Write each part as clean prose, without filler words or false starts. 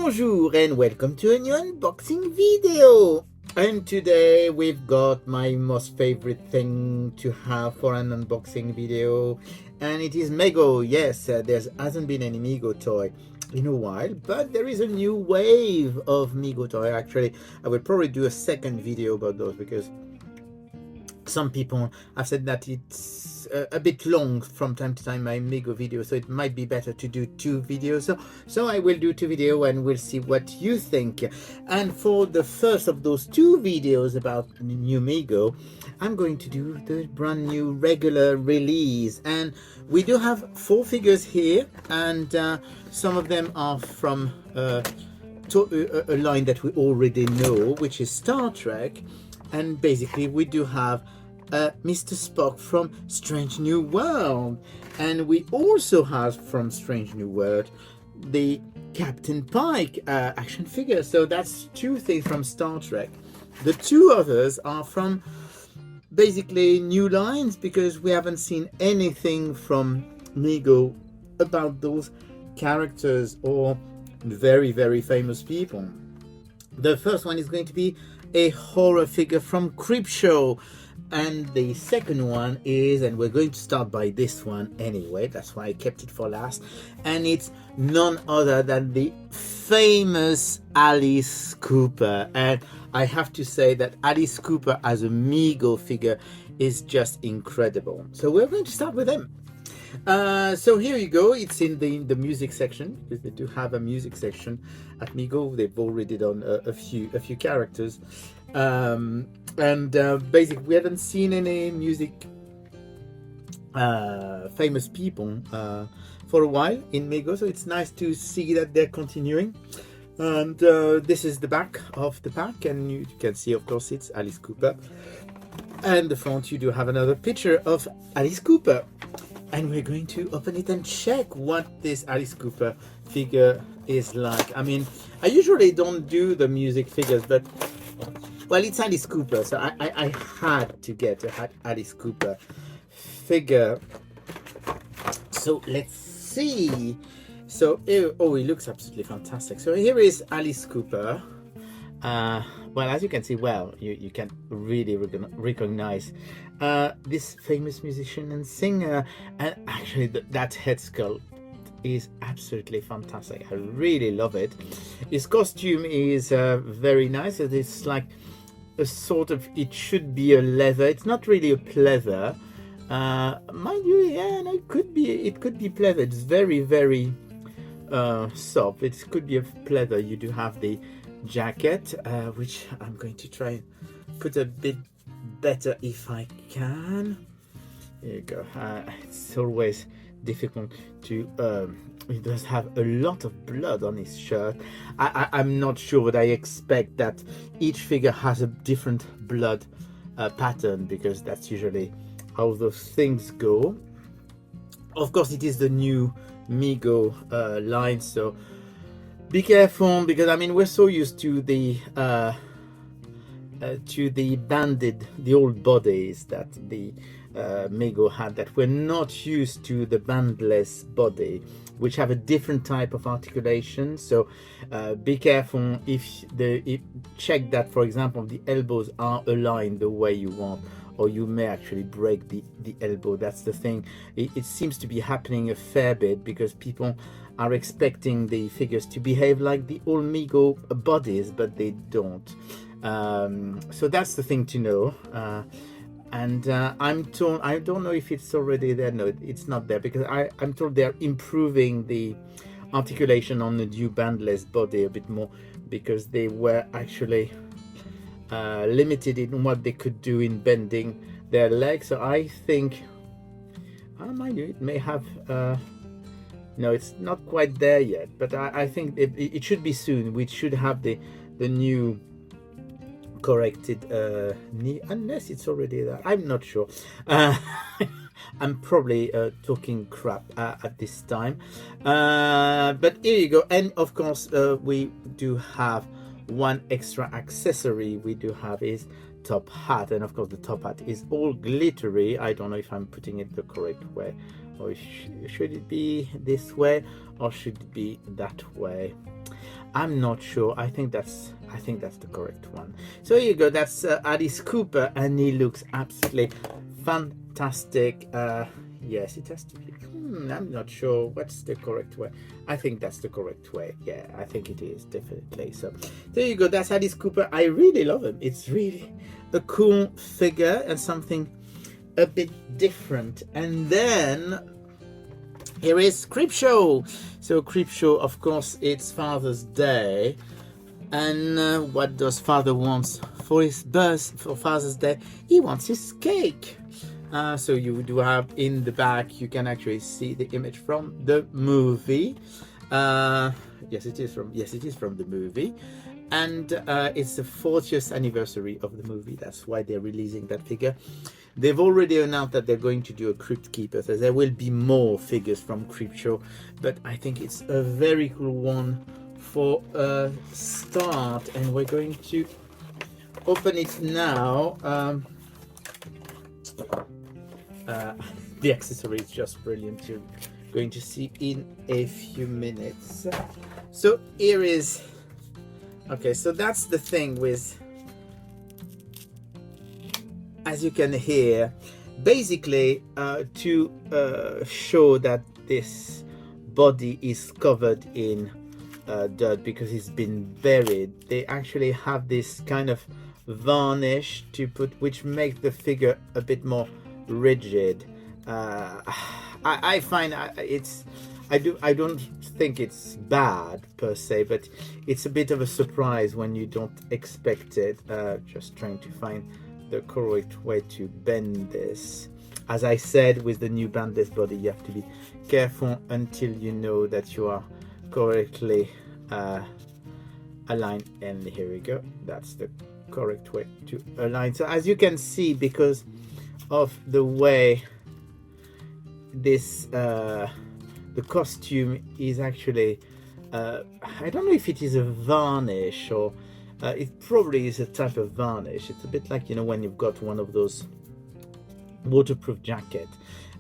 Bonjour and welcome to a new unboxing video. And today we've got my most favorite thing to have for an unboxing video, and it is Mego. Yes, there hasn't been any Mego toy in a while, but there is a new wave of Mego toy. Actually, I will probably do a second video about those because some people have said that it's a bit long from time to time, my Mego video, so it might be better to do two videos. So I will do two videos and we'll see what you think. And for the first of those two videos about new Mego, I'm going to do the brand new regular release, and we do have 4 figures here, and some of them are from a line that we already know, which is Star Trek. And basically we do have Mr. Spock from Strange New World, and we also have from Strange New World the Captain Pike action figure. So that's 2 things from Star Trek. The 2 others are from basically new lines, because we haven't seen anything from Mego about those characters or very, very famous people. The first one is going to be a horror figure from Creepshow, and the second one is, and we're going to start by this one anyway, that's why I kept it for last, and it's none other than the famous Alice Cooper. And I have to say that Alice Cooper as a Mego figure is just incredible. So we're going to start with them. So here you go. It's in the music section, because they do have a music section at Mego. They've already done a few characters, and basically we haven't seen any music famous people for a while in Mego, so it's nice to see that they're continuing. And this is the back of the pack, and you can see, of course, it's Alice Cooper. And the front, you do have another picture of Alice Cooper. And we're going to open it and check what this Alice Cooper figure is like. I mean, I usually don't do the music figures, but, well, it's Alice Cooper, so I had to get a Alice Cooper figure. So let's see. So, oh, it looks absolutely fantastic. So here is Alice Cooper. Well, as you can see, well, you can really recognize this famous musician and singer, and actually that head sculpt is absolutely fantastic. I really love it. His costume is very nice. It's like a sort of, it should be a leather. It's not really a pleather, mind you. Yeah, no, it could be pleather. It's very, very soft. It could be a pleather. You do have the jacket, which I'm going to try and put a bit better if I can. Here you go. It's always difficult to he does have a lot of blood on his shirt. I'm not sure, but I expect that each figure has a different blood pattern, because that's usually how those things go. Of course, it is the new Mego line, so be careful, because I mean, we're so used to the banded, the old bodies that the Mego had, that we're not used to the bandless body, which have a different type of articulation. So be careful if check that, for example, the elbows are aligned the way you want, or you may actually break the elbow. That's the thing. It seems to be happening a fair bit, because people are expecting the figures to behave like the old Mego bodies, but they don't. So that's the thing to know. And I'm told, I don't know if it's already there. No, it's not there, because I'm told they're improving the articulation on the new bandless body a bit more, because they were actually limited in what they could do in bending their legs. So I think, mind you, it may have no, it's not quite there yet, but I think it should be soon. We should have the new corrected knee, unless it's already there. I'm not sure. I'm probably talking crap at this time, but here you go. And of course, we do have one extra accessory. We do have his top hat, and of course the top hat is all glittery. I don't know if I'm putting it the correct way. or should it be this way, or should it be that way? I'm not sure. I think that's the correct one. So here you go. That's Alice Cooper, and he looks absolutely fantastic. Yes, it has to be. I'm not sure what's the correct way. I think that's the correct way. Yeah, I think it is, definitely. So there you go. That's Alice Cooper. I really love him. It's really a cool figure and something a bit different. And then here is Creepshow. So Creepshow, of course, it's Father's Day. And what does Father wants for Father's Day? He wants his cake. So you do have in the back, you can actually see the image from the movie. Yes, it is from the movie. And it's the 40th anniversary of the movie. That's why they're releasing that figure. They've already announced that they're going to do a Crypt Keeper, so there will be more figures from Creepshow, but I think it's a very cool one for a start, and we're going to open it now. The accessory is just brilliant. You're going to see in a few minutes. So here is, okay, so that's the thing with, as you can hear, basically to show that this body is covered in dirt because it's been buried, they actually have this kind of varnish to put, which makes the figure a bit more rigid. I find I don't think it's bad per se, but it's a bit of a surprise when you don't expect it. Just trying to find the correct way to bend this. As I said, with the new bandless body, you have to be careful until you know that you are correctly aligned. And here we go. That's the correct way to align. So as you can see, because of the way this the costume is actually I don't know if it is a varnish or it probably is a type of varnish. It's a bit like, you know, when you've got one of those waterproof jacket,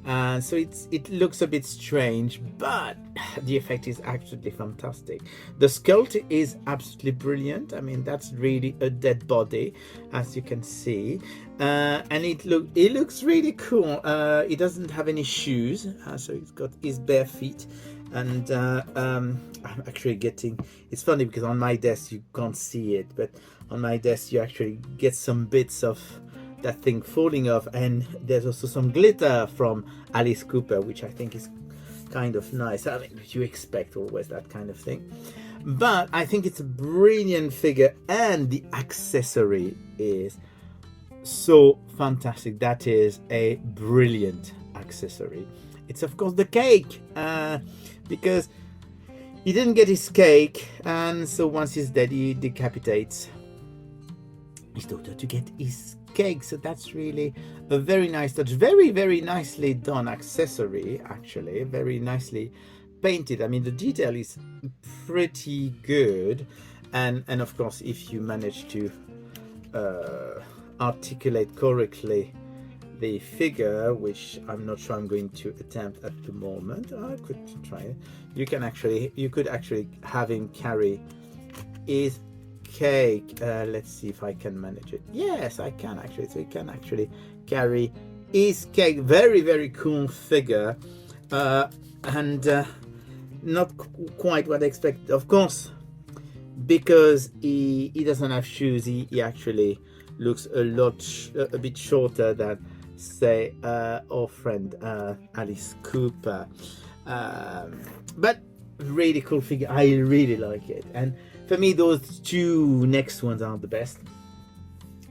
and so it looks a bit strange, but the effect is absolutely fantastic. The sculpt is absolutely brilliant. I mean, that's really a dead body, as you can see, and it looks really cool. It doesn't have any shoes, so it's got his bare feet. And I'm actually getting, it's funny because on my desk you can't see it, but on my desk you actually get some bits of that thing falling off, and there's also some glitter from Alice Cooper, which I think is kind of nice. I mean, you expect always that kind of thing, but I think it's a brilliant figure, and the accessory is so fantastic. That is a brilliant accessory. It's of course the cake, because he didn't get his cake, and so once he's dead, he decapitates his daughter to get his cake. So that's really a very nice touch. Very, very nicely done accessory, actually. Very nicely painted. I mean, the detail is pretty good. And of course, if you manage to articulate correctly the figure, which I'm not sure I'm going to attempt at the moment. I could try it. You could actually have him carry his cake. Let's see if I can manage it. Yes, I can actually. So he can actually carry his cake. Very, very cool figure, and not quite what I expected, of course, because he doesn't have shoes. He actually looks a bit shorter than, say, our friend Alice Cooper, but really cool figure. I really like it, and for me those two next ones are the best,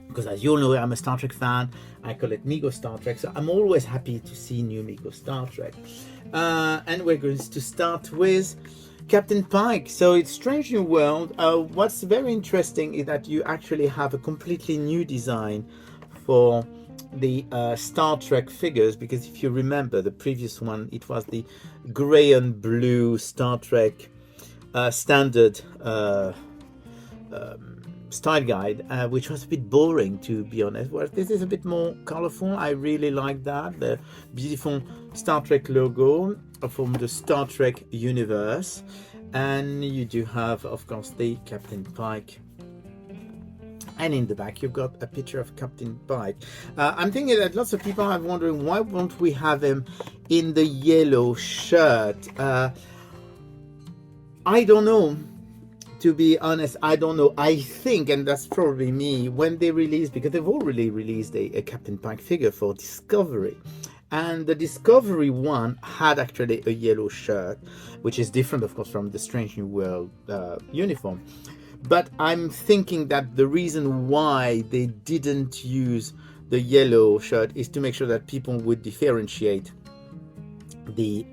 because as you all know, I'm a Star Trek fan. I call it Mego Star Trek, so I'm always happy to see new Mego Star Trek. And we're going to start with Captain Pike. So it's Strange New World. What's very interesting is that you actually have a completely new design for the Star Trek figures, because if you remember the previous one, it was the gray and blue Star Trek standard style guide, which was a bit boring, to be honest. Whereas this is a bit more colorful. I really like that. The beautiful Star Trek logo from the Star Trek universe. And you do have, of course, the Captain Pike. And in the back, you've got a picture of Captain Pike. I'm thinking that lots of people are wondering, why won't we have him in the yellow shirt? I don't know. To be honest, I don't know. I think, and that's probably me, when they released, because they've already released a Captain Pike figure for Discovery. And the Discovery one had actually a yellow shirt, which is different, of course, from the Strange New World uniform. But I'm thinking that the reason why they didn't use the yellow shirt is to make sure that people would differentiate the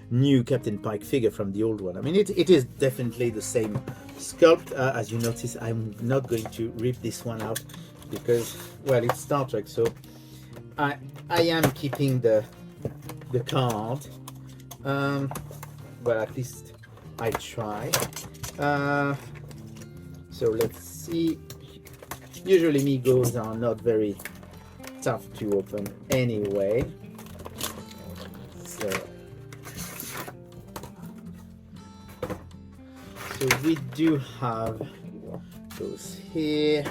new Captain Pike figure from the old one. I mean, it is definitely the same sculpt. As you notice, I'm not going to rip this one out because, well, it's Star Trek, so I am keeping the card. Well, at least I try. So let's see. Usually Megos are not very tough to open anyway. So we do have those here.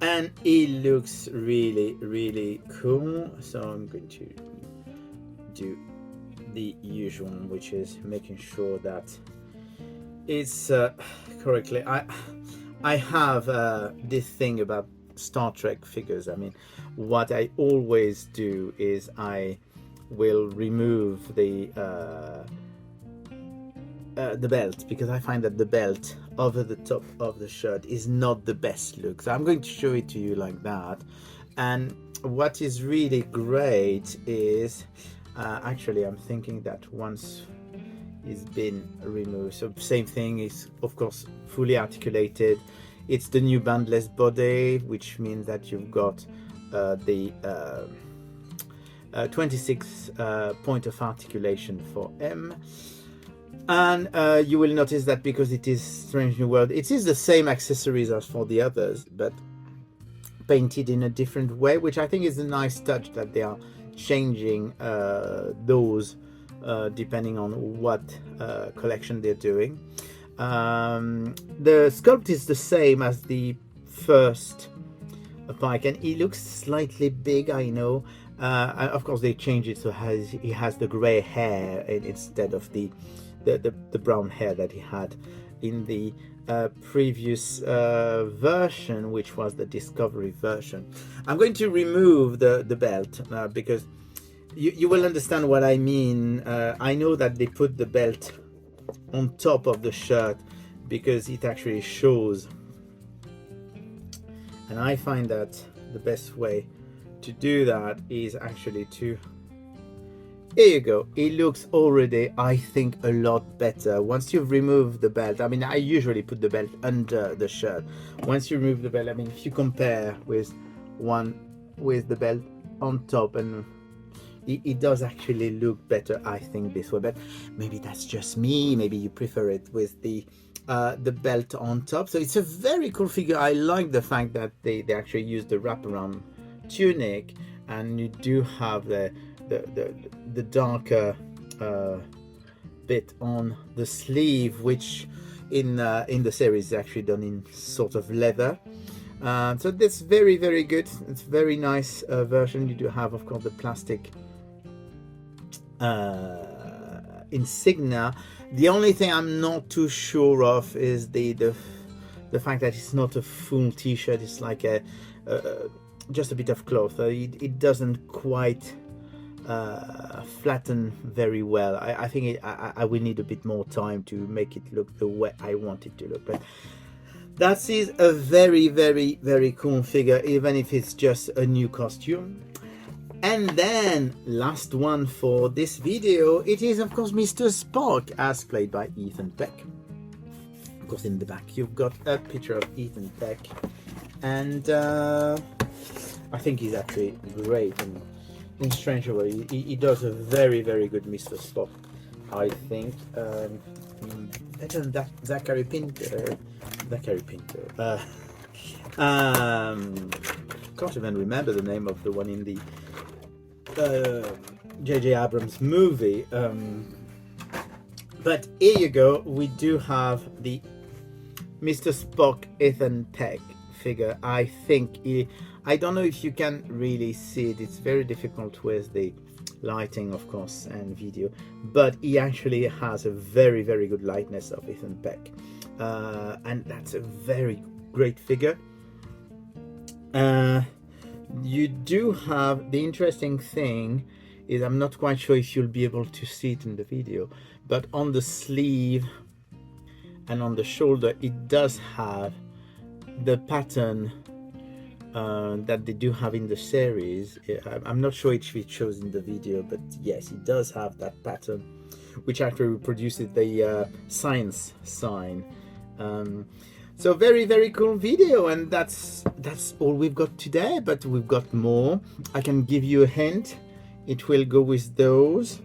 And it looks really, really cool. So I'm going to do the usual one, which is making sure that it's correctly. I have this thing about Star Trek figures. I mean, what I always do is I will remove the belt, because I find that the belt over the top of the shirt is not the best look. So I'm going to show it to you like that. And what is really great is actually I'm thinking that once it's been removed, so same thing is of course fully articulated. It's the new bandless body, which means that you've got the 26 point of articulation for M. And you will notice that because it is Strange New World, it is the same accessories as for the others, but painted in a different way, which I think is a nice touch, that they are changing those depending on what collection they're doing. The sculpt is the same as the first Pike, and he looks slightly big, I know. Of course they changed it so he has the gray hair instead of the brown hair that he had in the previous version, which was the Discovery version. I'm going to remove the belt because you will understand what I mean. I know that they put the belt on top of the shirt because it actually shows, and I find that the best way to do that is actually to, here you go. It looks already, I think, a lot better once you've removed the belt. I mean, I usually put the belt under the shirt. Once you remove the belt, I mean, if you compare with one with the belt on top, and it does actually look better, I think, this way. But maybe that's just me. Maybe you prefer it with the belt on top. So it's a very cool figure. I like the fact that they actually use the wraparound tunic, and you do have the darker bit on the sleeve, which in the series is actually done in sort of leather. So that's very, very good. It's a very nice version. You do have, of course, the plastic insignia. The only thing I'm not too sure of is the fact that it's not a full t-shirt. It's like just a bit of cloth. It doesn't quite flatten very well. I think I will need a bit more time to make it look the way I want it to look. But that is a very, very, very cool figure, even if it's just a new costume. And then last one for this video, it is of course Mr. Spock, as played by Ethan Peck. Of course, in the back you've got a picture of Ethan Peck, and I think he's actually great in Strange New World. He does a very, very good Mr. Spock, I think. Better than that Zachary Pinker, Zachary Pinto. Can't even remember the name of the one in the J.J. Abrams movie. But here you go. We do have the Mr. Spock Ethan Peck figure. I think I don't know if you can really see it. It's very difficult with the lighting, of course, and video, but he actually has a very, very good likeness of Ethan Peck, and that's a very great figure. You do have, the interesting thing is, I'm not quite sure if you'll be able to see it in the video, but on the sleeve and on the shoulder it does have the pattern that they do have in the series. I'm not sure if it shows in the video, but yes, it does have that pattern, which actually reproduces the science sign. So very, very cool video, and that's all we've got today, but we've got more. I can give you a hint. It will go with those,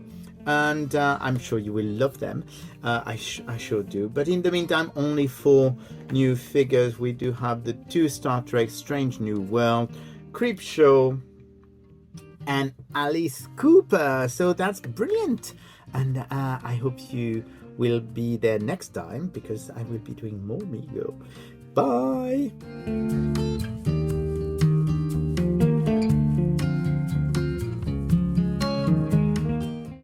and I'm sure you will love them. I sure do. But in the meantime, only 4 new figures. We do have the 2 Star Trek Strange New World, Creepshow, and Alice Cooper. So that's brilliant, and I hope you will be there next time, because I will be doing more Mego. Bye.